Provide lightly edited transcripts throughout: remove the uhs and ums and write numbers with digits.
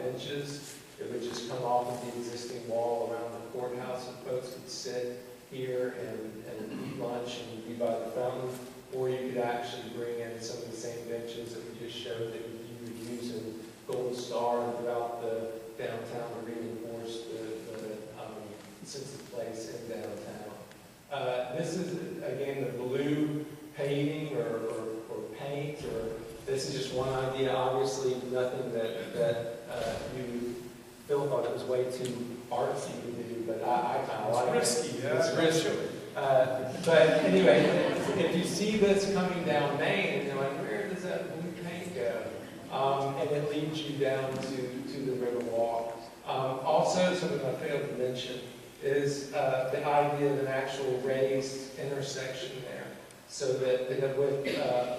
benches. It would just come off of the existing wall around the courthouse, and folks could sit here and eat lunch and be by the fountain. Or you could actually bring in some of the same benches that we just showed that you would use in Golden Star and throughout the downtown to reinforce the sense of place in downtown. This is, again, the blue paving or paint, or this is just one idea. Obviously, nothing that Phil thought it was way too artsy to do, but I kind of like it. It's risky, yeah. It's risky. But anyway, if you see this coming down Main, and you're like, where does that blue paint go? And it leads you down to the river walk. Also, something I failed to mention is the idea of an actual raised intersection there, so that with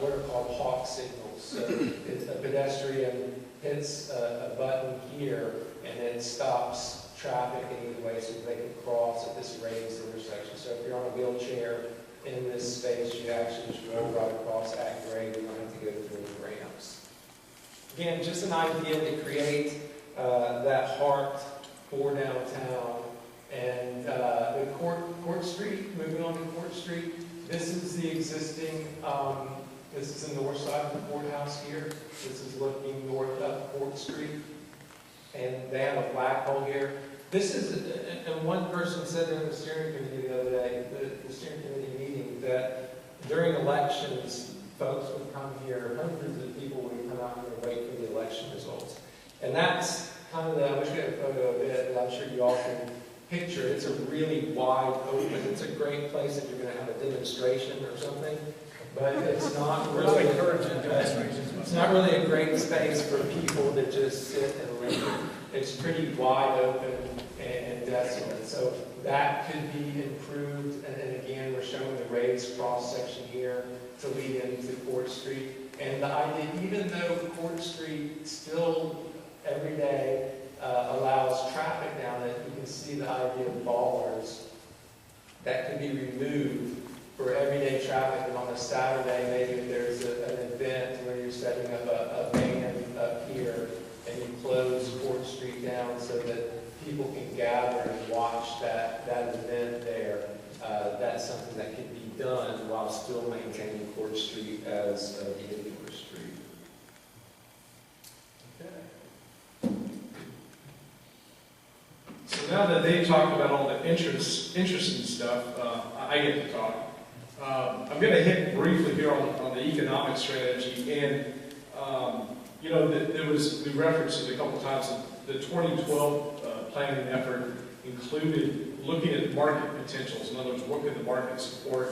what are called hawk signals. So if a pedestrian hits a button here, and then stops traffic in either way so they can cross at this raised intersection. So if you're on a wheelchair in this space, you actually just roll right across at grade. You don't have to go through any ramps. Again, just an idea to create that heart for downtown. And the Court Street, moving on to Court Street, this is the existing, this is the north side of the courthouse here. This is looking north up Court Street. And they have a flagpole here. This is, and one person said during the steering committee the other day, the steering committee meeting, that during elections, folks would come here, hundreds of people would come out here and wait for the election results. And that's kind of I wish we had a photo of it, but I'm sure you all can picture it. It's a really wide open, it's a great place if you're going to have a demonstration or something. But it's not really it's not really a great space for people to just sit and listen. It's pretty wide open and desolate. So that could be improved. And again, we're showing the raised cross section here to lead into Court Street. And the idea, even though Court Street still every day allows traffic down it, you can see the idea of bollards that can be removed for everyday traffic. And on a Saturday, maybe if there's an event where you're setting up a van up here and you close Court Street down so that people can gather and watch that event there, that's something that can be done while still maintaining Court Street as a vehicular street. Okay. So now that they've talked about all the interesting stuff, I get to talk. I'm going to hit briefly here on the economic strategy, and we referenced it a couple times. The 2012 planning effort included looking at market potentials. In other words, what could the market support?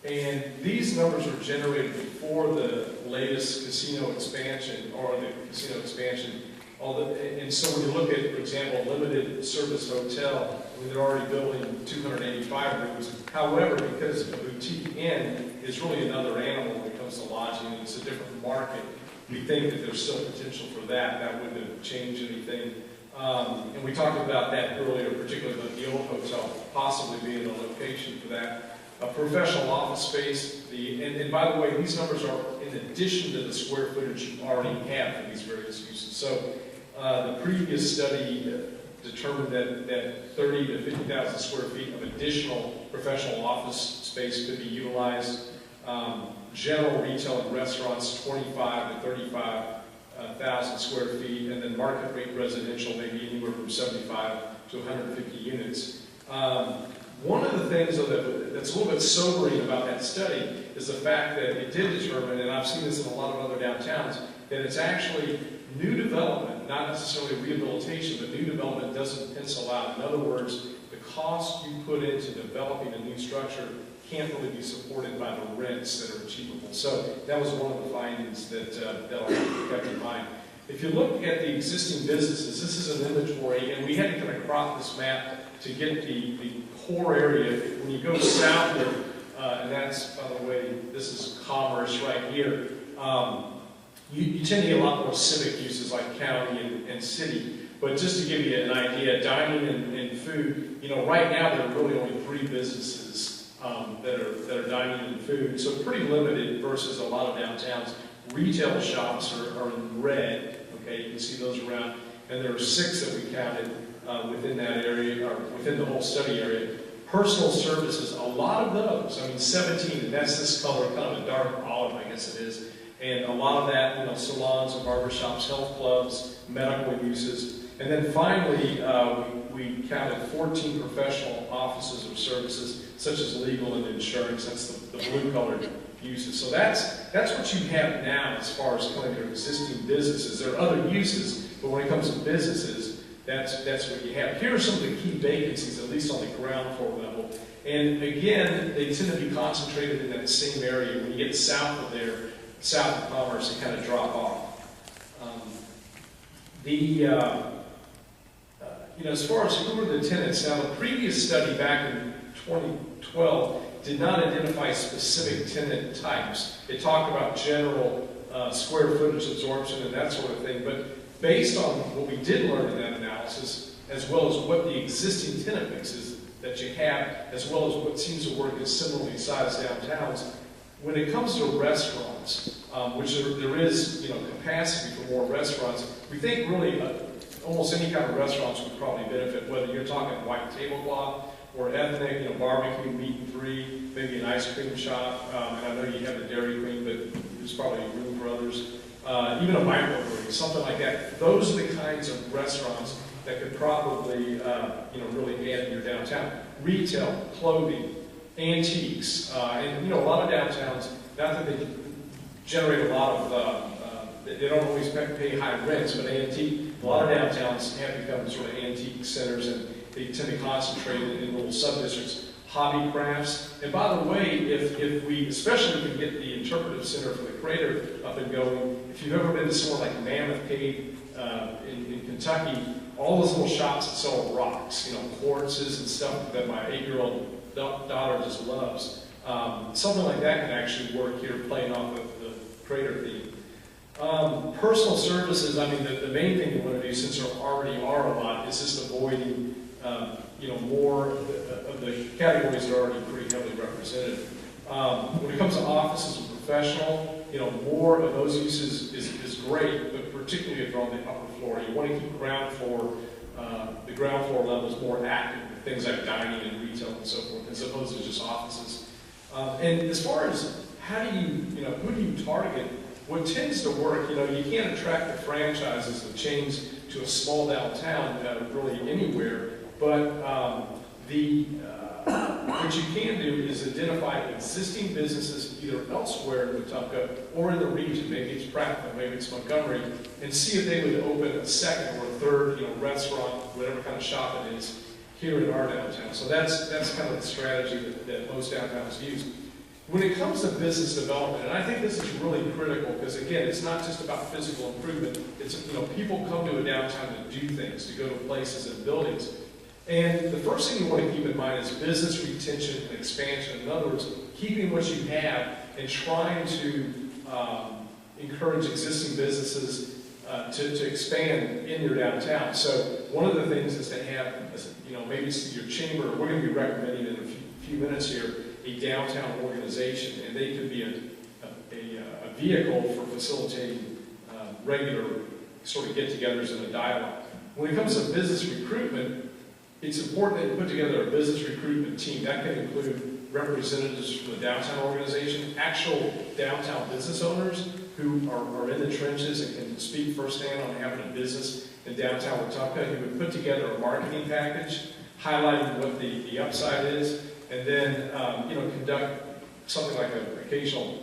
And these numbers were generated before the latest casino expansion, or the casino expansion. And so when you look at, for example, a limited service hotel, they're already building 285 rooms. However, because a boutique inn is really another animal when it comes to lodging, and it's a different market, we think that there's still potential for that. That wouldn't have changed anything. And we talked about that earlier, particularly the old hotel possibly being a location for that. A professional office space, and by the way, these numbers are in addition to the square footage you already have for these various uses. So the previous study determined that 30 to 50,000 square feet of additional professional office space could be utilized. General retail and restaurants, 25 to 35,000 square feet, and then market rate residential, maybe anywhere from 75 to 150 units. One of the things that's a little bit sobering about that study is the fact that it did determine, and I've seen this in a lot of other downtowns, that it's actually new development, not necessarily rehabilitation, but new development doesn't pencil out. In other words, the cost you put into developing a new structure can't really be supported by the rents that are achievable. So that was one of the findings that I'll keep in mind. If you look at the existing businesses, this is an inventory, and we had to kind of crop this map to get the core area. When you go south here, and that's, by the way, this is Commerce right here, you tend to get a lot more civic uses like county and city. But just to give you an idea, dining and food, right now there are really only 3 businesses that are dining and food, so pretty limited versus a lot of downtowns. Retail shops are in red, okay, you can see those around. and there were 6 that we counted within that area, or within the whole study area. Personal services, a lot of those, I mean 17, and that's this color, kind of a dark olive, I guess it is. And a lot of that, salons and barbershops, health clubs, medical uses. And then finally, we counted 14 professional offices of services, such as legal and insurance. That's the blue-colored uses. So that's what you have now as far as kind of your existing businesses. There are other uses, but when it comes to businesses, that's what you have. Here are some of the key vacancies, at least on the ground floor level. And again, they tend to be concentrated in that same area. When you get south of there, south of Commerce, they kind of drop off. As far as who are the tenants, now the previous study back in 2012 did not identify specific tenant types. It talked about general square footage absorption and that sort of thing, but based on what we did learn in that analysis, as well as what the existing tenant mix is that you have, as well as what seems to work in similarly sized downtowns, when it comes to restaurants, which there is capacity for more restaurants, we think really almost any kind of restaurants would probably benefit, whether you're talking white tablecloth or ethnic, barbecue, meat and three, maybe an ice cream shop, and I know you have the Dairy Queen, but there's probably room for others. Even a microbrewery, something like that. Those are the kinds of restaurants that could probably, really add in your downtown. Retail, clothing, antiques, and a lot of downtowns, not that they generate a lot of, they don't always pay high rents, but a lot of downtowns have become sort of antique centers, and they tend to concentrate in little sub-districts. Hobby crafts, and by the way, if we, especially if we get the interpretive center for the crater up and going, if you've ever been to somewhere like Mammoth Cave in Kentucky, all those little shops that sell rocks, quartzes and stuff that my 8-year-old daughter just loves, something like that can actually work here, playing off of the crater theme. Personal services, I mean, the main thing you want to do, since there already are a lot, is just avoiding more of the categories that are already pretty heavily represented. When it comes to offices and professional, more of those uses is great, but particularly if you're on the upper floor. You want to keep the ground floor levels more active with things like dining and retail and so forth, as opposed to just offices. And as far as how do who do you target? What tends to work, you can't attract the franchises, the chains to a small downtown really anywhere, but what you can do is identify existing businesses either elsewhere in Wetumpka or in the region, maybe it's Prattville, maybe it's Montgomery, and see if they would open a second or a third restaurant, whatever kind of shop it is, here in our downtown. So that's kind of the strategy that most downtowns use. When it comes to business development, and I think this is really critical because, again, it's not just about physical improvement. It's, people come to a downtown to do things, to go to places and buildings. And the first thing you want to keep in mind is business retention and expansion. In other words, keeping what you have and trying to encourage existing businesses to expand in your downtown. So one of the things is to have, maybe it's your chamber. We're going to be recommending in a few minutes here a downtown organization, and they could be a vehicle for facilitating regular sort of get-togethers and a dialogue. When it comes to business recruitment, it's important that you put together a business recruitment team. That can include representatives from the downtown organization, actual downtown business owners who are in the trenches and can speak firsthand on having a business in downtown Wetumpka, who would put together a marketing package highlighting what the upside is, and then conduct something like an occasional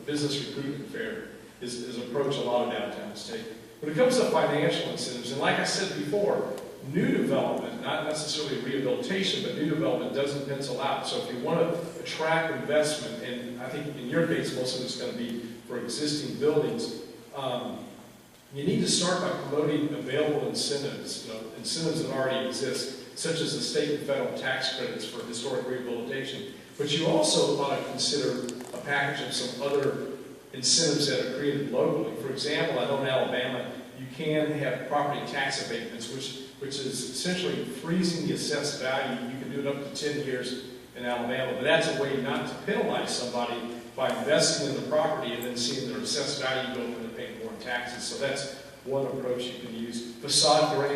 business recruitment fair is an approach a lot of downtowns take. When it comes to financial incentives, and like I said before, new development, not necessarily rehabilitation, but new development doesn't pencil out. So if you want to attract investment, and I think in your case most of it's going to be for existing buildings, you need to start by promoting available incentives, incentives that already exist, such as the state and federal tax credits for historic rehabilitation. But you also want to consider a package of some other incentives that are created locally. For example, I know in Alabama, you can have property tax abatements, which is essentially freezing the assessed value. You can do it up to 10 years in Alabama, but that's a way not to penalize somebody by investing in the property and then seeing their assessed value go up and they're paying more in taxes. So that's one approach you can use. Facade grading